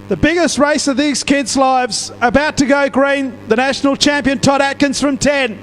The biggest race of these kids' lives, about to go green, the national champion Todd Atkins from 10.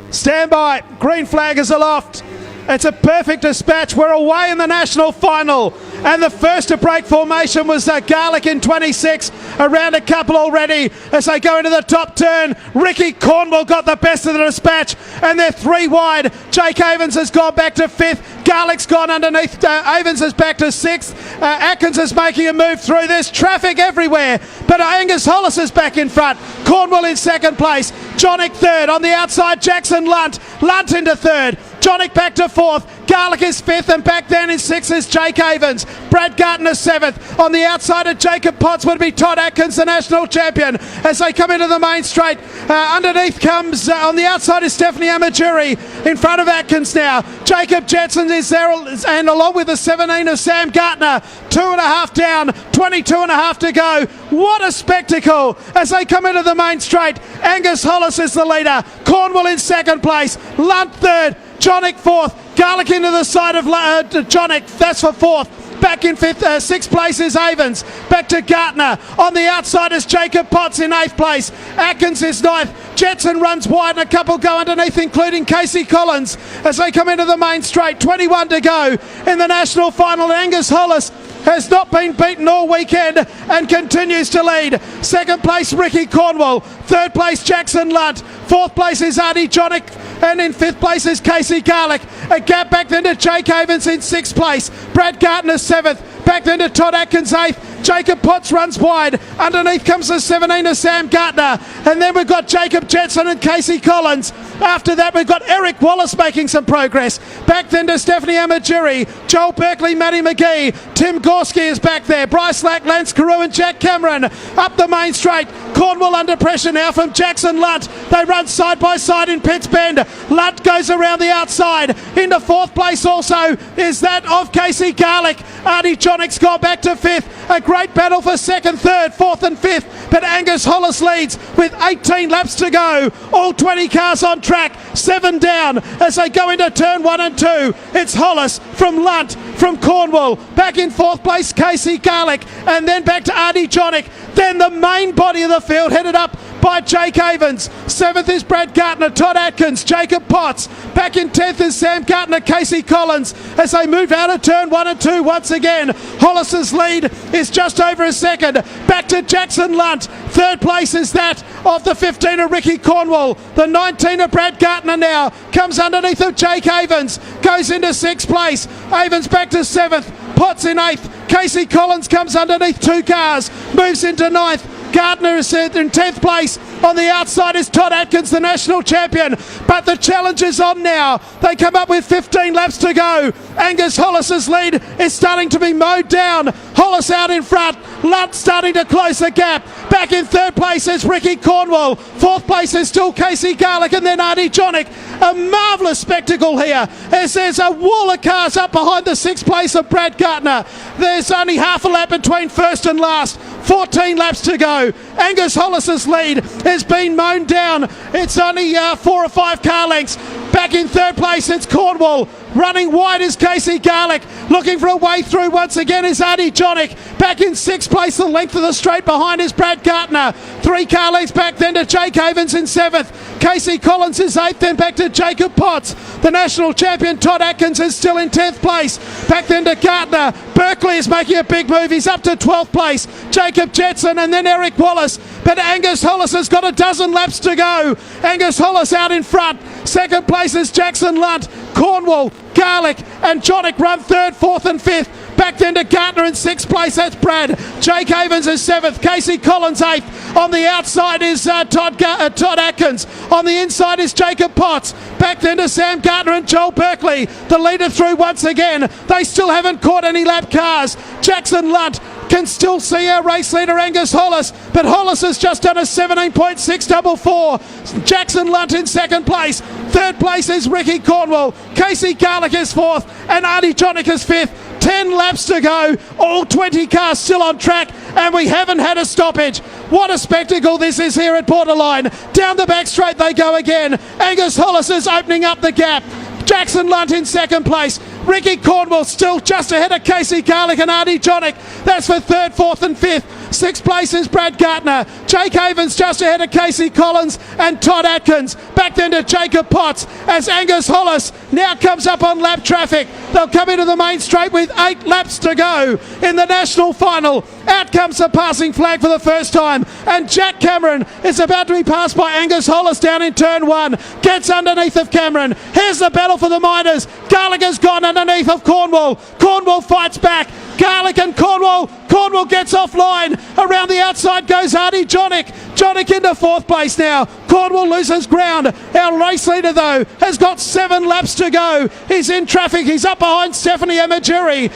Stand by, green flag is aloft. It's a perfect dispatch. We're away in the national final. And the first to break formation was Garlic in 26. Around a couple already as they go into the top turn. Ricky Cornwall got the best of the dispatch. And they're 3 wide. Jake Avens has gone back to 5th. Garlic's gone underneath. Avens is back to 6th. Atkins is making a move through. There's traffic everywhere. But Angus Hollis is back in front. Cornwall in 2nd place. Jonick 3rd. On the outside, Jackson Lunt. Lunt into 3rd. Jonick back to 4th. Garlic is 5th, and back then in 6th is Jake Avens. Brad Gartner 7th. On the outside of Jacob Potts would be Todd Atkins, the national champion, as they come into the main straight. Underneath comes, on the outside is Stephanie Amajuri. In front of Atkins now. Jacob Jetson is there, and along with the 17 of Sam Gartner. 2.5 down, 22.5 to go. What a spectacle as they come into the main straight. Angus Hollis is the leader. Cornwall in 2nd place. Lunt 3rd. Jonick 4th. Garlic into the side of Jonick. That's for 4th. Back in 5th, 6th place is Avens. Back to Gartner. On the outside is Jacob Potts in 8th place. Atkins is 9th. Jetson runs wide and a couple go underneath, including Casey Collins, as they come into the main straight. 21 to go in the national final. Angus Hollis has not been beaten all weekend and continues to lead. 2nd place, Ricky Cornwall. 3rd place, Jackson Lunt. 4th place is Artie Jonick. And in 5th place is Casey Garlic. A gap back then to Jake Avens in 6th place. Brad Gartner 7th. Back then to Todd Atkins 8th. Jacob Potts runs wide. Underneath comes the 17 of Sam Gartner. And then we've got Jacob Jetson and Casey Collins. After that, we've got Eric Wallace making some progress. Back then to Stephanie Amajuri. Joel Berkeley, Matty McGee. Tim Gorski is back there. Bryce Lack, Lance Carew and Jack Cameron. Up the main straight. Cornwall under pressure now from Jackson Lunt. They run side by side in Pitts Bend. Lunt goes around the outside. Into 4th place also is that of Casey Garlic. Artie Jonick's gone back to 5th. A great battle for 2nd, 3rd, 4th and 5th. But Angus Hollis leads with 18 laps to go. All 20 cars on track. 7 down as they go into turn 1 and 2. It's Hollis from Lunt, from Cornwall. Back in 4th place, Casey Garlic. And then back to Artie Jonick. Then the main body of the field headed up by Jake Avens. 7th is Brad Gartner, Todd Atkins, Jacob Potts. Back in 10th is Sam Gartner, Casey Collins, as they move out of turn 1 and 2 once again. Hollis's lead is just over a second. Back to Jackson Lunt. 3rd place is that of the 15 of Ricky Cornwall. The 19 of Brad Gartner now comes underneath of Jake Avens. Goes into 6th place. Avens back to 7th. Potts in 8th. Casey Collins comes underneath 2 cars. Moves into 9th. Gardner is in 10th place. On the outside is Todd Atkins, the national champion. But the challenge is on now. They come up with 15 laps to go. Angus Hollis's lead is starting to be mowed down. Hollis out in front. Lunt starting to close the gap. Back in 3rd place is Ricky Cornwall. 4th place is still Casey Garlic and then Artie Jonick. A marvellous spectacle here as there's a wall of cars up behind the 6th place of Brad Gartner. There's only half a lap between first and last. 14 laps to go. Angus Hollis's lead has been mown down. It's only 4 or 5 car lengths. Back in 3rd place, it's Cornwall. Running wide is Casey Garlic. Looking for a way through once again is Artie Jonick. Back in 6th place, the length of the straight behind is Brad Gartner. 3 car lengths back then to Jake Avens in 7th. Casey Collins is 8th, then back to Jacob Potts. The national champion Todd Atkins is still in 10th place. Back then to Gartner. Berkeley is making a big move. He's up to 12th place. Jacob Jetson and then Eric Wallace. But Angus Hollis has got a dozen laps to go. Angus Hollis out in front. 2nd place is Jackson Lunt. Cornwall, Garlic and Jonick run 3rd, 4th and 5th. Back then to Gartner in 6th place, that's Brad. Jake Avens is 7th, Casey Collins 8th. On the outside is Todd Atkins. On the inside is Jacob Potts. Back then to Sam Gartner and Joel Berkeley. The leader through once again. They still haven't caught any lap cars. Jackson Lunt can still see our race leader Angus Hollis, but Hollis has just done a 17.644. Jackson Lunt in 2nd place. 3rd place is Ricky Cornwall. Casey Garlic is 4th and Artie Jonick is 5th. 10 laps to go, all 20 cars still on track, and we haven't had a stoppage. What a spectacle this is here at Borderline. Down the back straight they go again. Angus Hollis is opening up the gap. Jackson Lunt in 2nd place. Ricky Cornwall still just ahead of Casey Garlick and Artie Jonick. That's for third, fourth and fifth. Sixth place is Brad Gardner. Jake Havens just ahead of Casey Collins and Todd Atkins. Back then to Jacob Potts as Angus Hollis now comes up on lap traffic. They'll come into the main straight with 8 laps to go in the national final. Out comes the passing flag for the first time, and Jack Cameron is about to be passed by Angus Hollis down in turn 1. Gets underneath of Cameron. Here's the battle for the minors. Garlick has gone underneath of Cornwall. Cornwall fights back. Garlick and Cornwall. Cornwall gets offline. Around the outside goes Artie Jonick. Jonick into fourth place now. Cornwall loses ground. Our race leader, though, has got 7 laps to go. He's in traffic. He's up behind Stephanie Amagiri.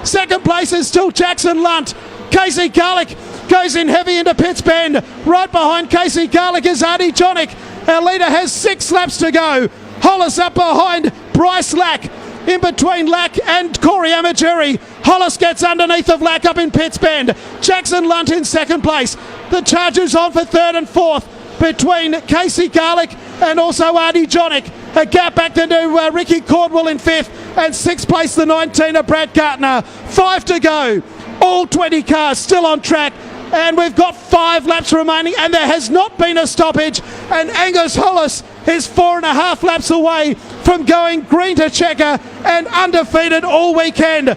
Second place is still Jackson Lunt. Casey Garlick goes in heavy into Pitts Bend. Right behind Casey Garlick is Artie Jonick. Our leader has 6 laps to go. Hollis up behind Bryce Lack. In between Lack and Corey Amagiri. Hollis gets underneath of Lack up in Pitts Bend. Jackson Lunt in second place. The Chargers on for third and fourth between Casey Garlick and also Artie Jonick. A gap back then to Ricky Cornwall in fifth, and sixth place the 19er Brad Gardner. 5 to go. All 20 cars still on track, and we've got 5 laps remaining, and there has not been a stoppage, and Angus Hollis is 4.5 laps away from going green to checker and undefeated all weekend.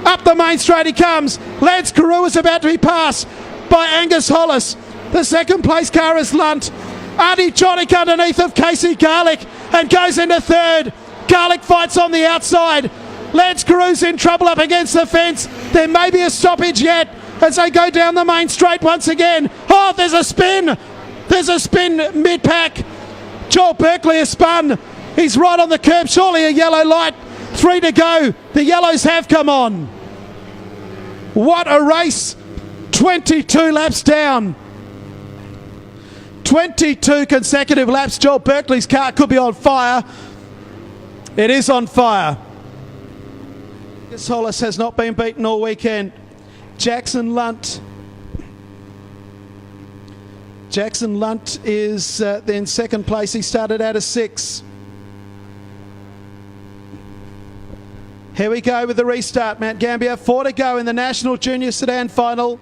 Up the main straight he comes. Lance Carew is about to be passed by Angus Hollis. The second place car is Lunt. Artie Jonick underneath of Casey Garlick and goes into third. Garlick fights on the outside. Lance Carew's in trouble up against the fence. There may be a stoppage yet as they go down the main straight once again. Oh, there's a spin. There's a spin mid-pack. Joel Berkeley has spun. He's right on the curb. Surely a yellow light. 3 to go. The yellows have come on. What a race. 22 laps down. 22 consecutive laps. Joel Berkeley's car could be on fire. It is on fire. This Hollis has not been beaten all weekend. Jackson Lunt. Jackson Lunt is in second place. He started out of 6. Here we go with the restart. Mount Gambier, 4 to go in the National Junior Sedan Final.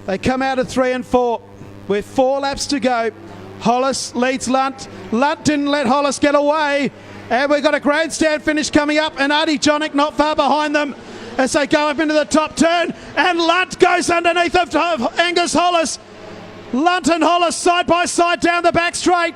They come out of 3 and 4 with 4 laps to go. Hollis leads Lunt. Lunt didn't let Hollis get away. And we've got a grandstand finish coming up, and Artie Jonick not far behind them as they go up into the top turn. And Lunt goes underneath of Angus Hollis. Lunt and Hollis side by side down the back straight.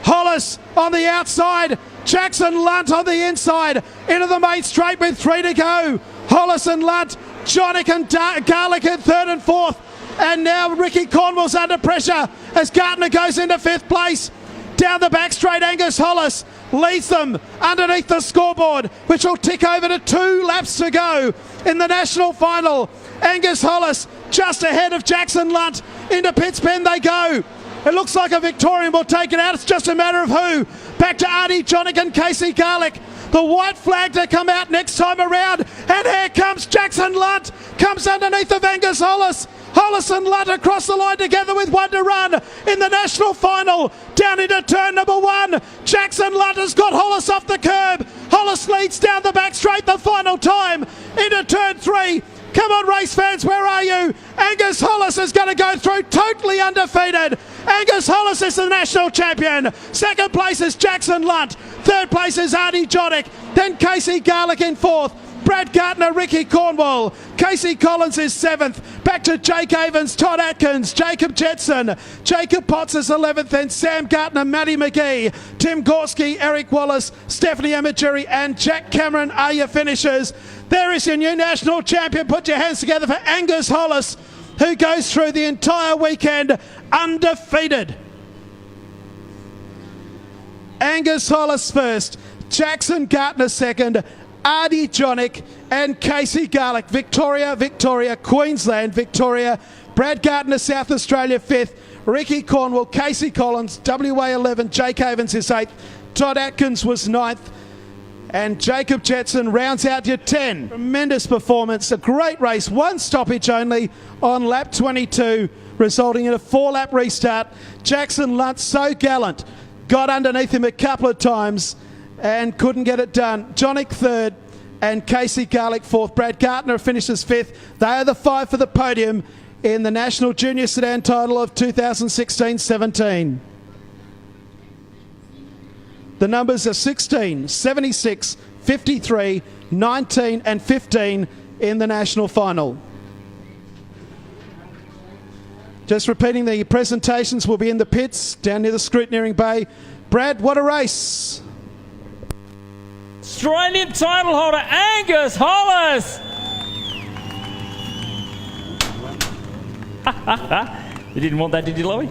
Hollis on the outside. Jackson Lunt on the inside. Into the main straight with 3 to go. Hollis and Lunt. Jonick and Garlick in third and fourth. And now Ricky Cornwall's under pressure as Gardner goes into 5th place. Down the back straight, Angus Hollis leads them underneath the scoreboard, which will tick over to 2 laps to go in the national final. Angus Hollis just ahead of Jackson Lunt. Into Pitts Bend they go. It looks like a Victorian will take it out. It's just a matter of who. Back to Artie Jonick and Casey Garlick. The white flag to come out next time around. And here comes Jackson Lunt. Comes underneath of Angus Hollis. Hollis and Lunt across the line together with 1 to run in the national final. Down into turn number 1. Jackson Lunt has got Hollis off the curb. Hollis leads down the back straight the final time. Into turn 3. Come on, race fans, where are you? Angus Hollis is going to go through totally undefeated. Angus Hollis is the national champion. Second place is Jackson Lunt. Third place is Artie Jonick. Then Casey Garlick in 4th. Brad Gardner, Ricky Cornwall. Casey Collins is 7th. Back to Jake Havens, Todd Atkins, Jacob Jetson. Jacob Potts is 11th. Then Sam Gardner, Matty McGee, Tim Gorski, Eric Wallace, Stephanie Amagiri and Jack Cameron are your finishers. There is your new national champion. Put your hands together for Angus Hollis, who goes through the entire weekend undefeated. Angus Hollis first, Jackson Gardner second, Artie Jonick and Casey Garlick. Victoria, Queensland, Victoria. Brad Gardner, South Australia 5th. Ricky Cornwall, Casey Collins, WA 11, Jake Havens is 8th. Todd Atkins was 9th. And Jacob Jetson rounds out your 10. Tremendous performance, a great race, 1 stoppage only on lap 22, resulting in a 4-lap restart. Jackson Lunt, so gallant, got underneath him a couple of times and couldn't get it done. Jonick 3rd, and Casey Garlick fourth. Brad Gartner finishes fifth. They are the five for the podium in the National Junior Sedan title of 2016-17. The numbers are 16, 76, 53, 19 and 15 in the national final. Just repeating, the presentations will be in the pits down near the scrutineering bay. Brad, what a race! Australian title holder Angus Hollis. You didn't want that, did you, Louis?